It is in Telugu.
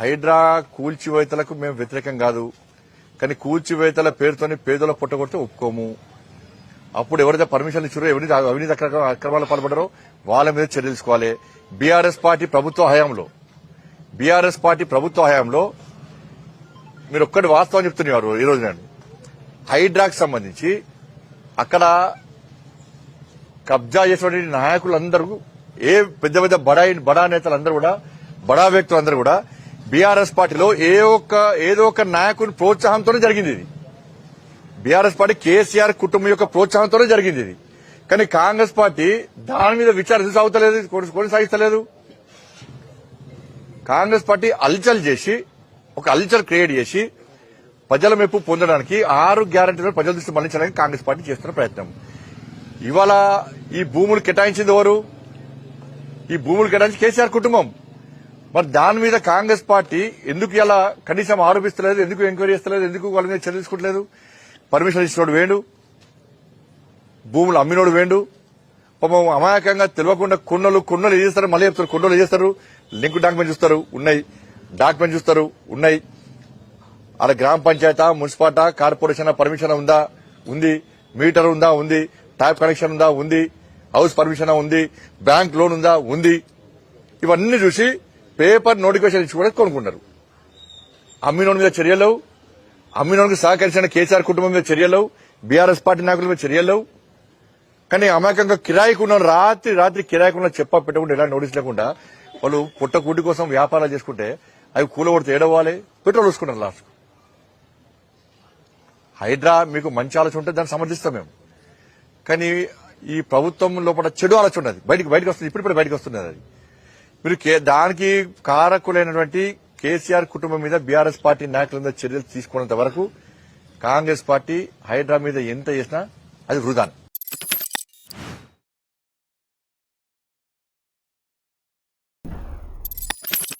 హైడ్రా కూల్చివేతలకు మేము వ్యతిరేకం కాదు, కానీ కూల్చివేతల పేరుతోని పేదల పుట్టగొడితే ఒప్పుకోము. అప్పుడు ఎవరైతే పర్మిషన్ ఇచ్చారో అవినీతి అక్రమాలు పాల్పడారో వాళ్ళ మీద చర్యలు తీసుకోవాలి. బీఆర్ఎస్ పార్టీ ప్రభుత్వ హయాంలో మీరు ఒక్కటి వాస్తవం చెప్తున్నారు. ఈ రోజు నేను హైడ్రాకి సంబంధించి అక్కడ కబ్జా చేసినటువంటి నాయకులందరూ ఏ పెద్ద పెద్ద బడా నేతలందరూ కూడా బడా వ్యక్తులందరూ కూడా బీఆర్ఎస్ పార్టీలో ఏదో ఒక నాయకుని ప్రోత్సాహంతోనే జరిగింది. ఇది బీఆర్ఎస్ పార్టీ కేసీఆర్ కుటుంబం యొక్క ప్రోత్సాహంతోనే జరిగింది. ఇది కానీ కాంగ్రెస్ పార్టీ దాని మీద విచారణ సాగుతలేదు, కొనసాగిస్తలేదు. కాంగ్రెస్ పార్టీ అల్చల్ క్రియేట్ చేసి ప్రజల మెప్పు పొందడానికి 6 గ్యారంటీలను ప్రజల దృష్టి మళ్లించడానికి కాంగ్రెస్ పార్టీ చేస్తున్న ప్రయత్నం. ఇవాళ ఈ భూములు కేటాయించింది ఎవరు? ఈ భూములు కేటాయించి కేసీఆర్ కుటుంబం. మరి దాని మీద కాంగ్రెస్ పార్టీ ఎందుకు ఇలా కనీసం ఆరోపిస్తలేదు? ఎందుకు ఎంక్వైరీ చేస్తలేదు? ఎందుకు వాళ్ళ మీద చర్య తీసుకోవట్లేదు? పర్మిషన్ ఇచ్చినోడు వేండు, భూములు అమ్మినోడు వేండు. పాపం అమాయకంగా తెలియకుండా కొన్నలు ఏం చేస్తారు? మళ్ళీ చెప్తారు కొన్నలు ఏం చేస్తారు? లింక్ డాక్యుమెంట్ చూస్తారు, ఉన్నాయి. అలా గ్రామ పంచాయతా, మున్సిపాలిటా, కార్పొరేషన్ పర్మిషన్ ఉందా? ఉంది. మీటర్ ఉందా? ఉంది. ట్యాప్ కనెక్షన్ ఉందా? ఉంది. హౌస్ పర్మిషన్ ఉంది. బ్యాంక్ లోన్ ఉందా? ఉంది. ఇవన్నీ చూసి పేపర్ నోటిఫికేషన్ ఇచ్చి కూడా కొనుక్కున్నారు. అమ్మినోడి మీద చర్యలు, అమ్మినోడికి సహకరించిన కేసీఆర్ కుటుంబం మీద చర్యలు, బీఆర్ఎస్ పార్టీ నాయకుల మీద చర్యలు. కానీ అమాయకంగా కిరాయికున్న రాత్రి కిరాయికున్న చెప్ప పెట్టకుండా ఎలా నోటీస్ లేకుండా వాళ్ళు పుట్ట కూటి కోసం వ్యాపారాలు చేసుకుంటే అవి కూలగొడితే ఏడవాలి, పెట్రోల్ వేసుకున్నారు లాస్ట్. హైడ్రా మీకు మంచి ఆలోచన ఉంటే దాన్ని సమర్థిస్తాం మేము. కానీ ఈ ప్రభుత్వం లోపల చెడు ఆలోచన ఉన్నది, బయటకు వస్తుంది. ఇప్పుడు బయటకు వస్తున్నది. అది మీరు దానికి కారకులైనటువంటి కేసీఆర్ కుటుంబం మీద బీఆర్ఎస్ పార్టీ నాయకుల మీద చర్యలు తీసుకున్నంత వరకు కాంగ్రెస్ పార్టీ హైడ్రా మీద ఎంత చేసినా అది వృధానే.